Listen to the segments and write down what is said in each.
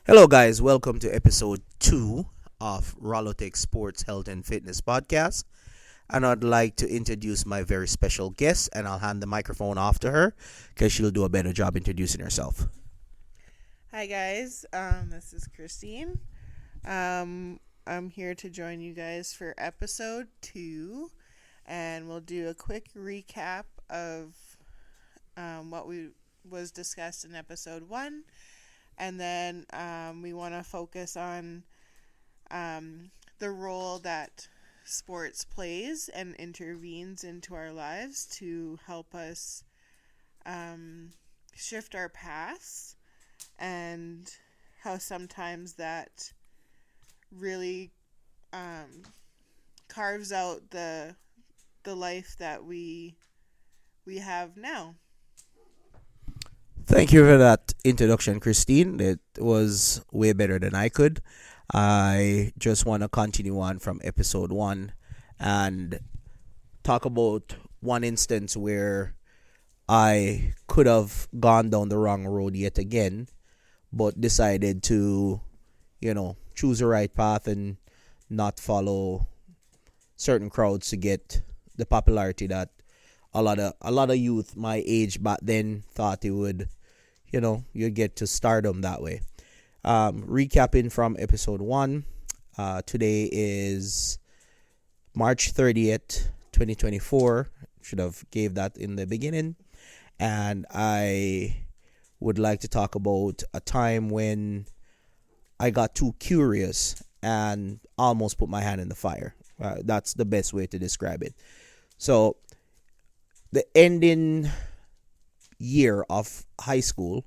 Hello, guys. Welcome to episode 2 of Rallotech Sports Health and Fitness Podcast. And I'd like to introduce my very special guest, and I'll hand the microphone off to her because she'll do a better job introducing herself. Hi guys, this is Christine. I'm here to join you guys for episode 2, and we'll do a quick recap of what we was discussed in episode 1, and then we want to focus on the role that sports plays and intervenes into our lives to help us shift our paths, and how sometimes that really carves out the life that we have now. Thank you for that introduction, Christine. It was way better than I could. I just want to continue on from episode 1 and talk about one instance where I could have gone down the wrong road yet again, but decided to, choose the right path and not follow certain crowds to get the popularity that a lot of youth my age back then thought it would, you'd get to stardom that way. Recapping from episode 1, today is March 30th, 2024. Should have gave that in the beginning. And I would like to talk about a time when I got too curious and almost put my hand in the fire. That's the best way to describe it. So, the ending year of high school,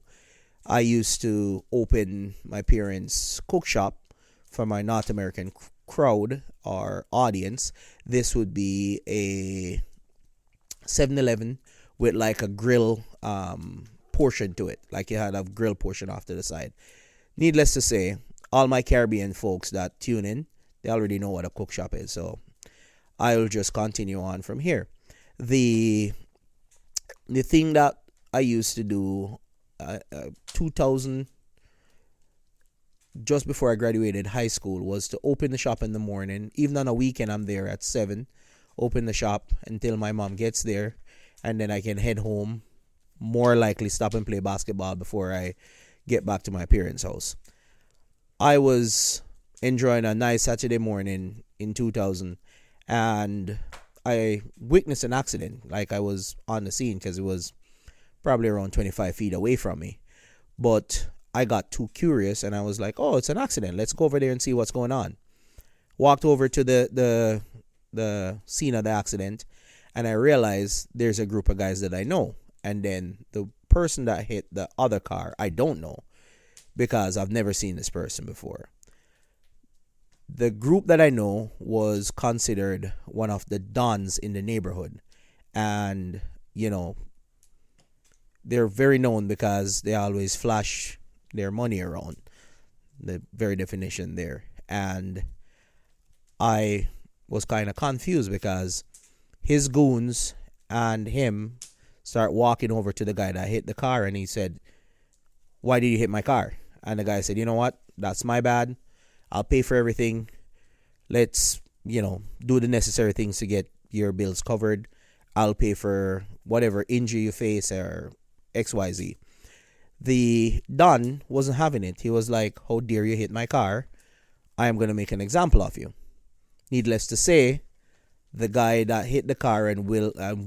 I used to open my parents' cook shop for my North American crowd or audience. This would be a 7-Eleven with like a grill portion to it. Like you had a grill portion off to the side. Needless to say, all my Caribbean folks that tune in, they already know what a cook shop is. So I'll just continue on from here. The thing that I used to do 2000, just before I graduated high school, was to open the shop in the morning. Even on a weekend, I'm there at 7. Open the shop until my mom gets there, and then I can head home. More likely stop and play basketball before I get back to my parents' house. I was enjoying a nice Saturday morning in 2000, and I witnessed an accident. Like, I was on the scene because it was probably around 25 feet away from me. But I got too curious, and I was like, oh, it's an accident. Let's go over there and see what's going on. Walked over to the scene of the accident, and I realized there's a group of guys that I know. And then the person that hit the other car, I don't know, because I've never seen this person before. The group that I know was considered one of the dons in the neighborhood. And, they're very known because they always flash their money around. The very definition there. And I was kind of confused because his goons and him start walking over to the guy that hit the car, and he said, why did you hit my car? And the guy said, you know what? That's my bad. I'll pay for everything. Let's, do the necessary things to get your bills covered. I'll pay for whatever injury you face or XYZ. The Don wasn't having it. He was like, how dare you hit my car? I am going to make an example of you. Needless to say, the guy that hit the car and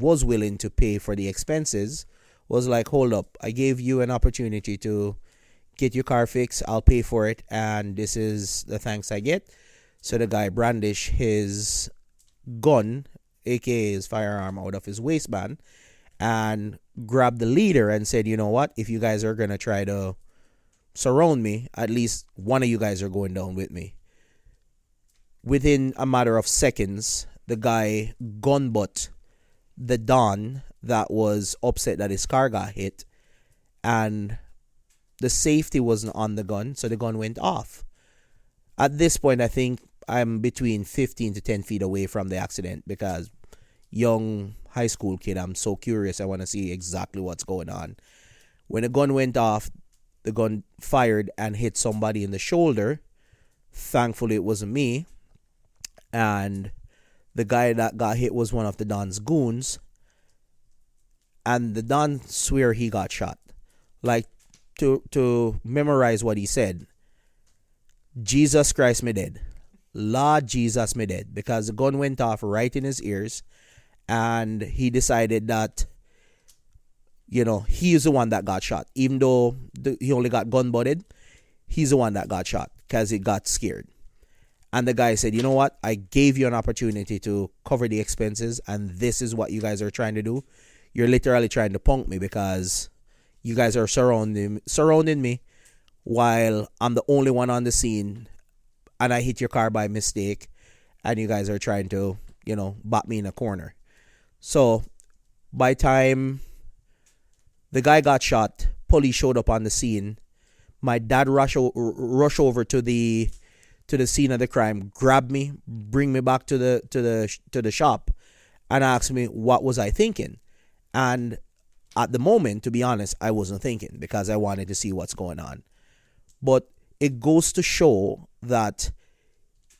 was willing to pay for the expenses was like, hold up, I gave you an opportunity to get your car fixed. I'll pay for it, and this is the thanks I get. So the guy brandished his gun, aka his firearm, out of his waistband and grabbed the leader and said, you know what, if you guys are going to try to surround me, at least one of you guys are going down with me. Within a matter of seconds, the guy gunbutt the Don that was upset that his car got hit, and the safety wasn't on the gun, so the gun went off. At this point, I think I'm between 15 to 10 feet away from the accident because young high school kid, I'm so curious. I want to see exactly what's going on. When the gun went off, the gun fired and hit somebody in the shoulder. Thankfully, it wasn't me. And the guy that got hit was one of the Don's goons. And the Don swear he got shot. Like, to memorize what he said, Jesus Christ me dead. Lord Jesus me dead. Because the gun went off right in his ears. And he decided that, he is the one that got shot. Even though he only got gun butted, he's the one that got shot because he got scared. And the guy said, you know what? I gave you an opportunity to cover the expenses, and this is what you guys are trying to do. You're literally trying to punk me because you guys are surrounding me while I'm the only one on the scene, and I hit your car by mistake, and you guys are trying to, bat me in a corner. So by time the guy got shot, police showed up on the scene. My dad rush over to the scene of the crime, grab me, bring me back to the shop, and ask me what was I thinking. And at the moment, to be honest, I wasn't thinking because I wanted to see what's going on. But it goes to show that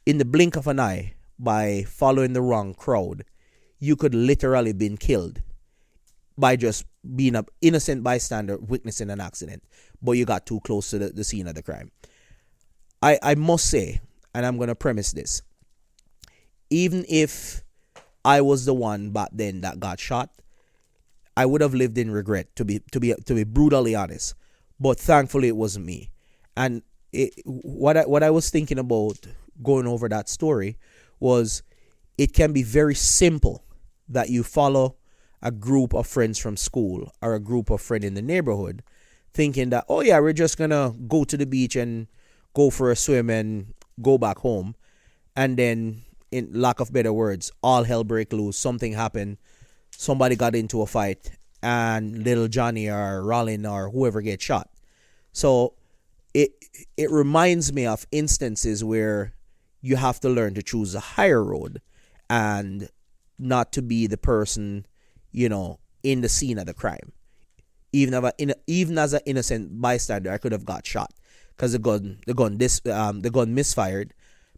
in the blink of an eye, by following the wrong crowd, you could literally been killed by just being an innocent bystander witnessing an accident, but you got too close to the scene of the crime. I must say, and I'm going to premise this, even if I was the one back then that got shot, I would have lived in regret, to be brutally honest. But thankfully, it wasn't me. And what I was thinking about going over that story was, it can be very simple that you follow a group of friends from school or a group of friends in the neighborhood, thinking that, oh yeah, we're just gonna go to the beach and go for a swim and go back home. And then, in lack of better words, all hell break loose. Something happened. Somebody got into a fight, and little Johnny or Rollin or whoever gets shot. So it reminds me of instances where you have to learn to choose a higher road and not to be the person, in the scene of the crime. Even as an innocent bystander, I could have got shot because the gun misfired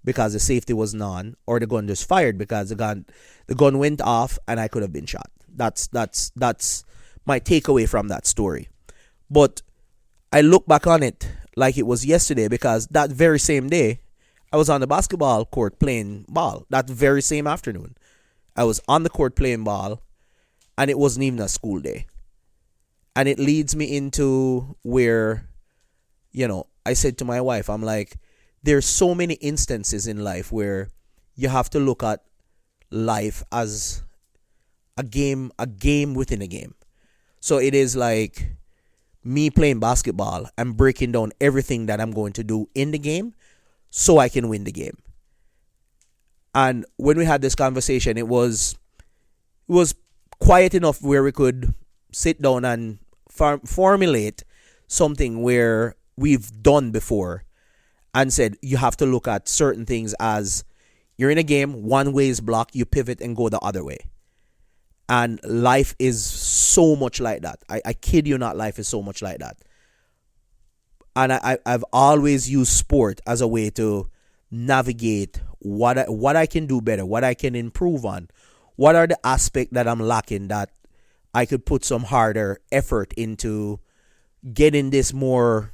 because the safety wasn't on, or the gun just fired because the gun went off and I could have been shot. That's my takeaway from that story. But I look back on it like it was yesterday, because that very same day I was on the basketball court playing ball. That very same afternoon I was on the court playing ball, and it wasn't even a school day. And it leads me into where, I said to my wife, I'm like, there's so many instances in life where you have to look at life as a game within a game. So it is like me playing basketball and breaking down everything that I'm going to do in the game so I can win the game. And when we had this conversation, it was quiet enough where we could sit down and formulate something where we've done before, and said you have to look at certain things as, you're in a game, one way is blocked, you pivot and go the other way. And life is so much like that. I kid you not, life is so much like that. And I've always used sport as a way to navigate what I can do better, what I can improve on, what are the aspects that I'm lacking that I could put some harder effort into getting this more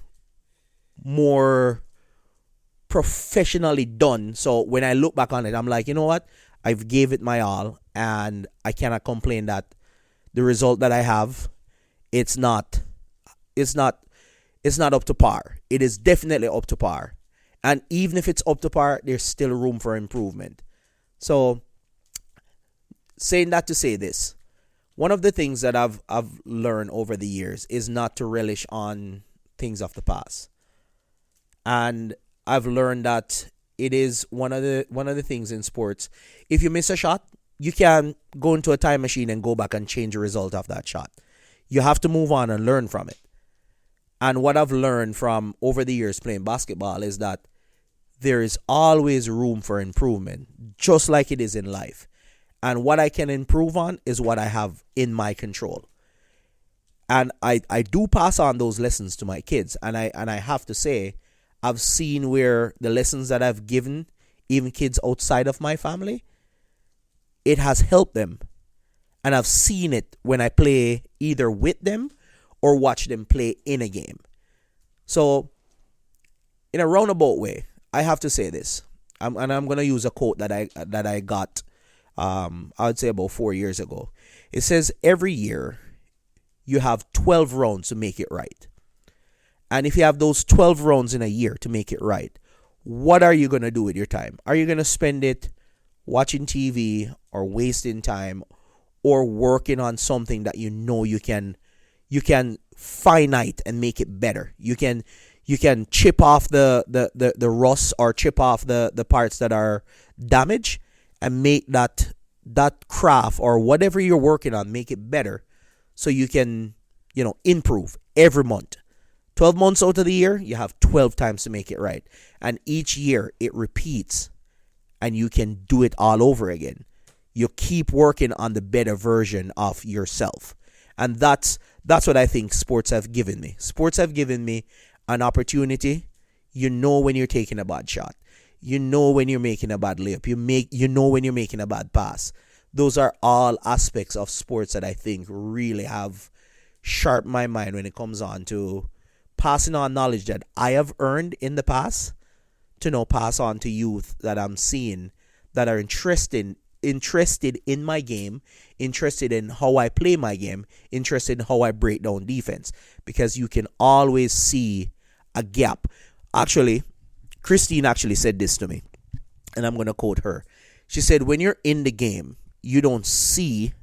professionally done. So when I look back on it, I'm like, you know what? I've gave it my all, and I cannot complain that the result that I have, it's not up to par. It is definitely up to par. And even if it's up to par, there's still room for improvement. So, saying that to say this, one of the things that I've learned over the years is not to relish on things of the past. And I've learned that it is one of the things in sports. If you miss a shot, you can go into a time machine and go back and change the result of that shot. You have to move on and learn from it. And what I've learned from over the years playing basketball is that there is always room for improvement, just like it is in life. And what I can improve on is what I have in my control. And I do pass on those lessons to my kids, and I have to say, I've seen where the lessons that I've given even kids outside of my family, it has helped them. And I've seen it when I play either with them or watch them play in a game. So, in a roundabout way, I have to say this. And I'm gonna use a quote that I got, I would say about 4 years ago. It says every year you have 12 rounds to make it right. And if you have those 12 rounds in a year to make it right, what are you gonna do with your time? Are you gonna spend it watching TV or wasting time or working on something that you can finite and make it better? You can chip off the rust or chip off the parts that are damaged and make that craft or whatever you're working on, make it better so you can improve every month. 12 months out of the year, you have 12 times to make it right, and each year it repeats, and you can do it all over again. You keep working on the better version of yourself. And that's what I think sports have given me. Sports have given me an opportunity. You know when you're taking a bad shot. You know when you're making a bad layup. You know when you're making a bad pass. Those are all aspects of sports that I think really have sharpened my mind when it comes on to passing on knowledge that I have earned in the past to now pass on to youth that I'm seeing that are interested in my game, interested in how I play my game, interested in how I break down defense, because you can always see a gap. Actually, Christine actually said this to me, and I'm going to quote her. She said, when you're in the game, you don't see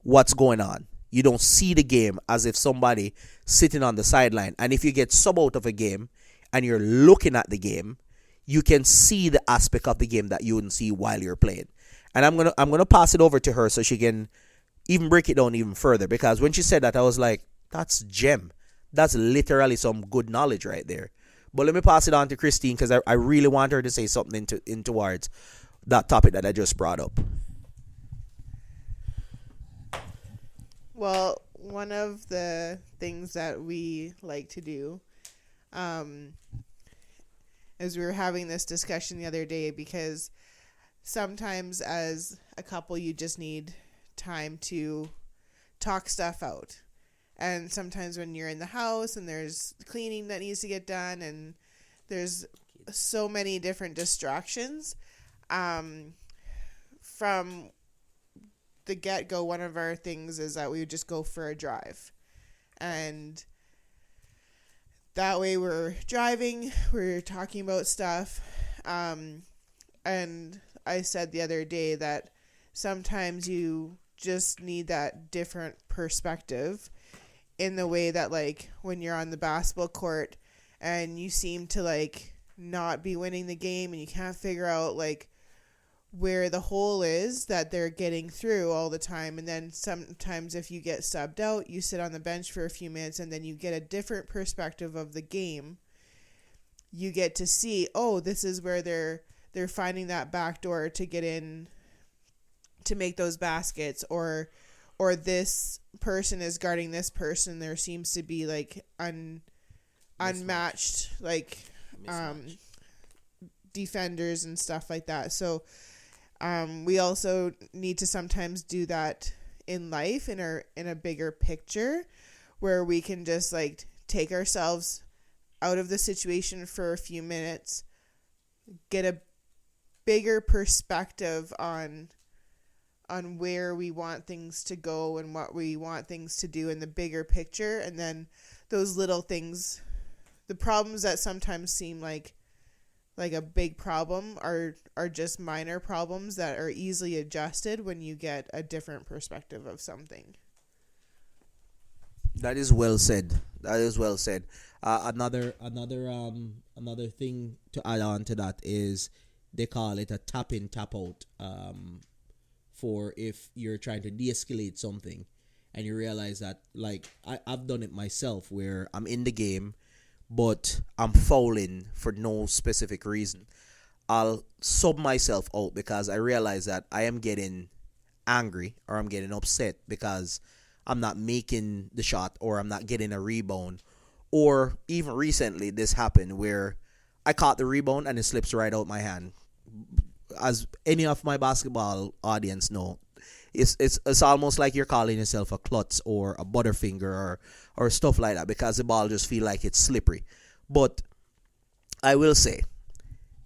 what's going on. You don't see the game as if somebody sitting on the sideline. And if you get sub out of a game and you're looking at the game, you can see the aspect of the game that you wouldn't see while you're playing. And I'm gonna pass it over to her so she can even break it down even further. Because when she said that, I was like, that's gem. That's literally some good knowledge right there. But let me pass it on to Christine because I really want her to say something in towards that topic that I just brought up. Well, one of the things that we like to do, um, is we were having this discussion the other day because sometimes as a couple you just need time to talk stuff out. And sometimes when you're in the house and there's cleaning that needs to get done and there's so many different distractions, from the get-go, one of our things is that we would just go for a drive. And that way we're driving, we're talking about stuff. And I said the other day that sometimes you just need that different perspective in the way that, like, when you're on the basketball court and you seem to, like, not be winning the game and you can't figure out, like, where the hole is that they're getting through all the time. And then sometimes if you get subbed out, you sit on the bench for a few minutes and then you get a different perspective of the game. You get to see, oh, this is where they're finding that back door to get in to make those baskets, or this person is guarding this person. There seems to be like unmatched like defenders and stuff like that. So we also need to sometimes do that in life in a bigger picture where we can just like take ourselves out of the situation for a few minutes, get a bigger perspective on where we want things to go and what we want things to do in the bigger picture. And then those little things, the problems that sometimes seem like a big problem are just minor problems that are easily adjusted when you get a different perspective of something. That is well said. That is well said. Another thing to add on to that is they call it a tap in, tap out. For if you're trying to de-escalate something, and you realize that, like, I've done it myself where I'm in the game, but I'm fouling for no specific reason. I'll sub myself out because I realize that I am getting angry or I'm getting upset because I'm not making the shot or I'm not getting a rebound. Or even recently, this happened where I caught the rebound and it slips right out my hand. As any of my basketball audience know, it's almost like you're calling yourself a klutz or a butterfinger or stuff like that because the ball just feel like it's slippery. But I will say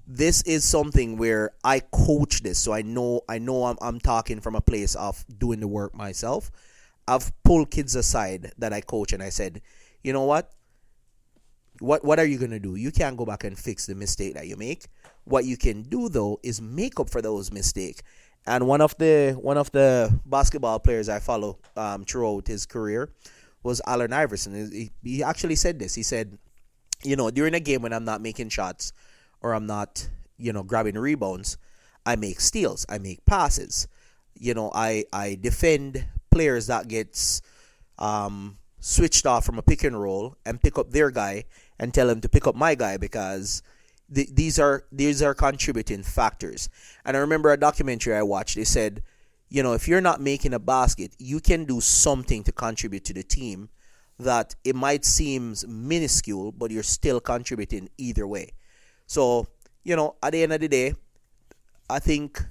this is something where I coach this, so I know I'm talking from a place of doing the work myself. I've pulled kids aside that I coach and I said, you know what? What are you gonna do? You can't go back and fix the mistake that you make. What you can do though is make up for those mistakes. And one of the basketball players I follow throughout his career was Allen Iverson. He actually said this. He said, during a game when I'm not making shots or I'm not, grabbing rebounds, I make steals, I make passes. I defend players that gets switched off from a pick and roll and pick up their guy and tell him to pick up my guy because these are contributing factors. And I remember a documentary I watched. They said, if you're not making a basket, you can do something to contribute to the team that it might seem minuscule, but you're still contributing either way. So, at the end of the day, I think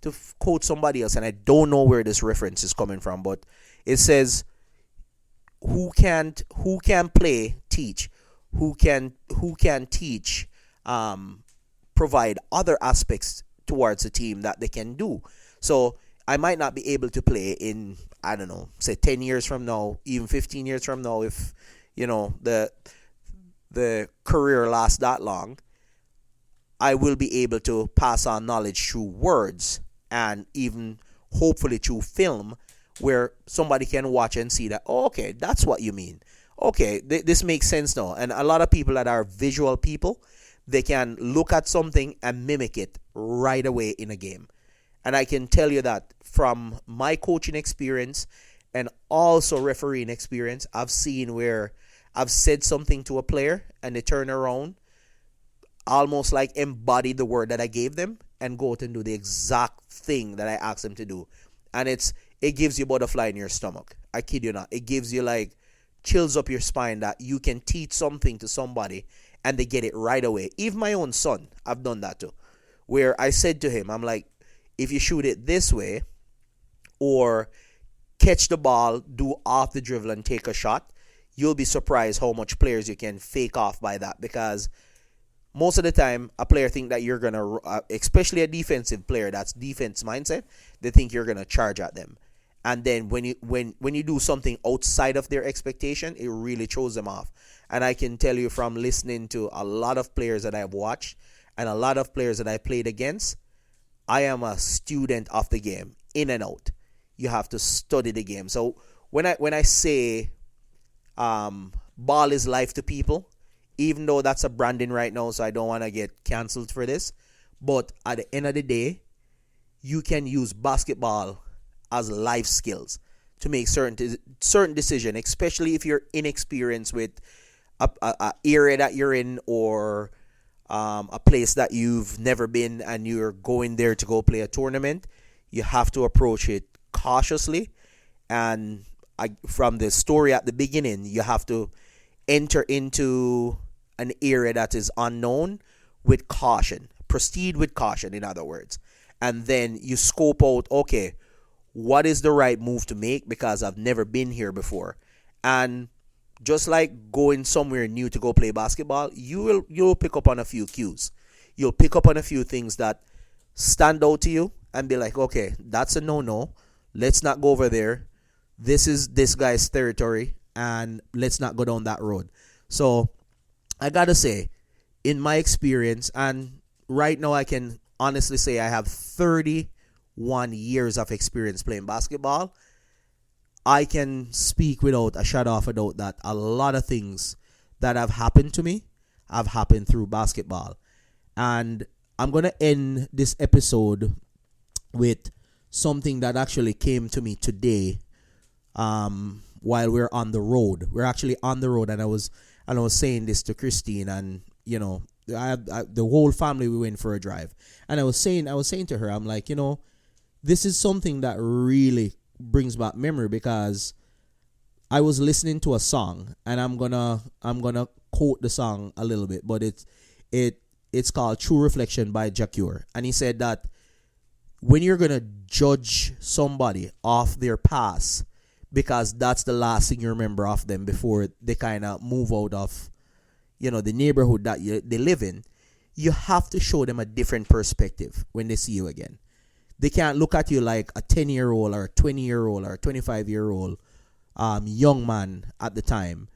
to quote somebody else, and I don't know where this reference is coming from, but it says, who can play teach, who can teach, provide other aspects towards the team that they can do. So I might not be able to play in, I don't know, say 10 years from now, even 15 years from now, if the career lasts that long. I will be able to pass on knowledge through words and even hopefully through film where somebody can watch and see that, oh, okay, that's what you mean. Okay, this makes sense now. And a lot of people that are visual people, they can look at something and mimic it right away in a game. And I can tell you that from my coaching experience and also refereeing experience, I've seen where I've said something to a player and they turn around, almost like embody the word that I gave them and go out and do the exact thing that I asked them to do. And it gives you butterfly in your stomach. I kid you not. It gives you like chills up your spine that you can teach something to somebody and they get it right away. Even my own son, I've done that too. Where I said to him, I'm like, if you shoot it this way or catch the ball, do off the dribble and take a shot, you'll be surprised how much players you can fake off by that, because most of the time a player think that you're going to, especially a defensive player that's defense mindset, they think you're going to charge at them. And then when you do something outside of their expectation, it really throws them off. And I can tell you from listening to a lot of players that I've watched and a lot of players that I played against, I am a student of the game, in and out. You have to study the game. So when I say ball is life to people, even though that's a branding right now, so I don't want to get canceled for this, but at the end of the day, you can use basketball as life skills to make certain decision, especially if you're inexperienced with a area that you're in or a place that you've never been and you're going there to go play a tournament. You have to approach it cautiously, and from the story at the beginning, you have to enter into an area that is unknown with caution. Proceed with caution, in other words. And then you scope out, okay, what is the right move to make because I've never been here before. And just like going somewhere new to go play basketball, you'll pick up on a few cues. You'll pick up on a few things that stand out to you and be like, okay, that's a no-no. Let's not go over there. This is this guy's territory, and let's not go down that road. So I gotta say, in my experience, and right now I can honestly say I have 31 years of experience playing basketball. I can speak without a shadow of a doubt that a lot of things that have happened to me have happened through basketball. And I'm going to end this episode with something that actually came to me today while we're on the road. We're actually on the road, and I was saying this to Christine, and the whole family, we went for a drive. And I was saying to her, I'm like, this is something that really brings back memory because I was listening to a song, and I'm gonna quote the song a little bit, but it's called True Reflection by Jacure. And he said that when you're gonna judge somebody off their past, because that's the last thing you remember of them before they kind of move out of the neighborhood that they live in, you have to show them a different perspective when they see you again. They can't look at you like a 10-year-old or a 20-year-old or a 25-year-old young man at the time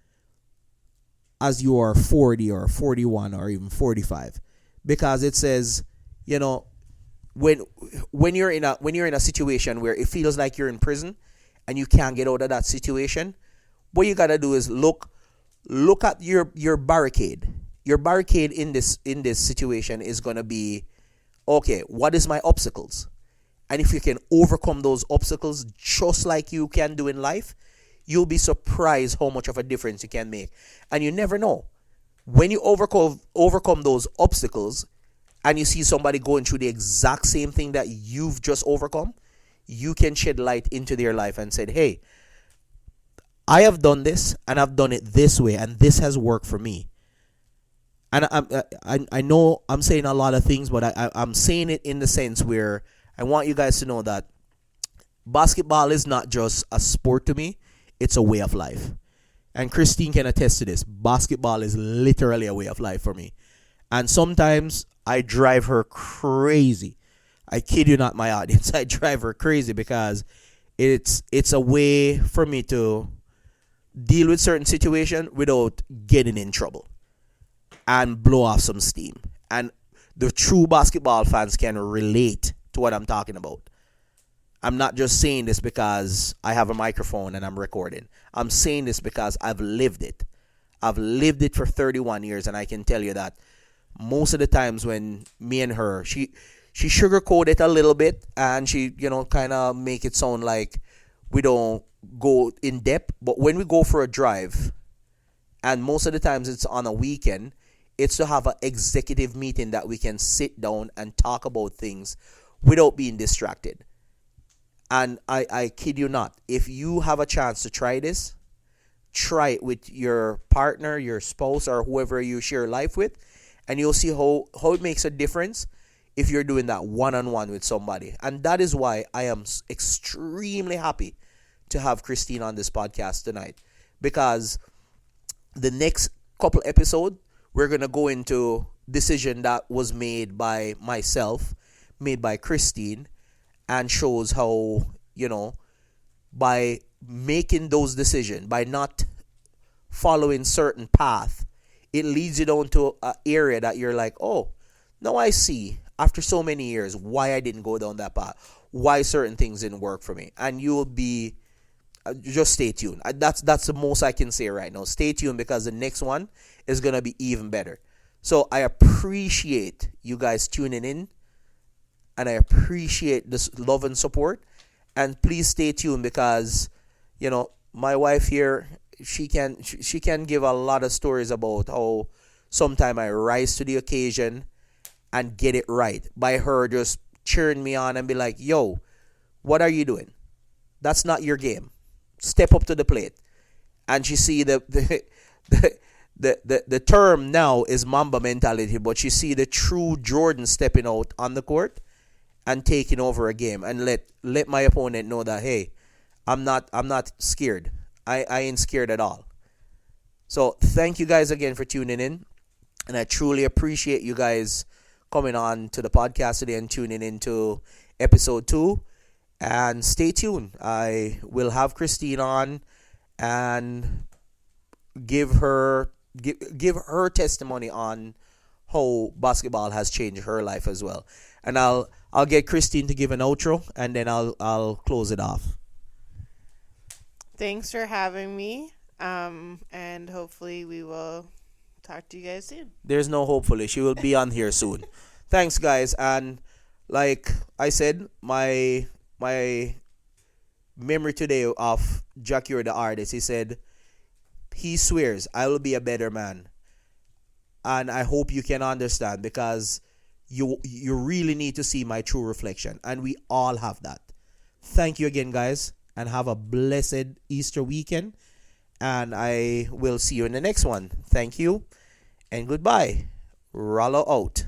as you are 40 or 41 or even 45, because it says, you know, when when you're in a situation where it feels like you're in prison and you can't get out of that situation, what you gotta do is look at your barricade. Your barricade in this situation is gonna be, okay, what is my obstacles? And if you can overcome those obstacles just like you can do in life, you'll be surprised how much of a difference you can make. And you never know. When you overcome those obstacles and you see somebody going through the exact same thing that you've just overcome, you can shed light into their life and say, hey, I have done this and I've done it this way and this has worked for me. And I know I'm saying a lot of things, but I'm saying it in the sense where I want you guys to know that basketball is not just a sport to me, it's a way of life. And Christine can attest to this. Basketball is literally a way of life for me. And sometimes I drive her crazy. I kid you not, my audience. I drive her crazy because it's a way for me to deal with certain situations without getting in trouble and blow off some steam. And the true basketball fans can relate to what I'm talking about. I'm not just saying this because I have a microphone and I'm recording. I'm saying this because I've lived it. I've lived it for 31 years, and I can tell you that most of the times when me and her, she sugarcoat it a little bit, and she, kind of make it sound like we don't go in depth. But when we go for a drive, and most of the times it's on a weekend, it's to have an executive meeting that we can sit down and talk about things without being distracted. And I kid you not, if you have a chance to try this, try it with your partner, your spouse, or whoever you share life with, and you'll see how it makes a difference if you're doing that one-on-one with somebody. And that is why I am extremely happy to have Christine on this podcast tonight, because the next couple episodes, we're going to go into decision that was made by myself, made by Christine, and shows how, by making those decisions, by not following certain path, it leads you down to an area that you're like, oh, now I see, after so many years, why I didn't go down that path, why certain things didn't work for me. And you'll be, just stay tuned. That's the most I can say right now. Stay tuned, because the next one is going to be even better. So I appreciate you guys tuning in, and I appreciate this love and support. And please stay tuned, because my wife here, she can give a lot of stories about how sometime I rise to the occasion and get it right by her just cheering me on and be like, yo, what are you doing? That's not your game. Step up to the plate. And she see the term now is Mamba mentality, but she see the true Jordan stepping out on the court and taking over a game, and let my opponent know that, hey, I'm not scared. I ain't scared at all. So thank you guys again for tuning in, and I truly appreciate you guys coming on to the podcast today and tuning into episode 2. And stay tuned. I will have Christine on and give her testimony on how basketball has changed her life as well. And I'll get Christine to give an outro, and then I'll close it off. Thanks for having me. And hopefully we will talk to you guys soon. There's no hopefully. She will be on here soon. Thanks, guys. And like I said, my memory today of Jackie the artist, he said, he swears, I will be a better man. And I hope you can understand, because you really need to see my true reflection. And we all have that. Thank you again, guys. and have a blessed Easter weekend. And I will see you in the next one. Thank you and goodbye. Rollo out.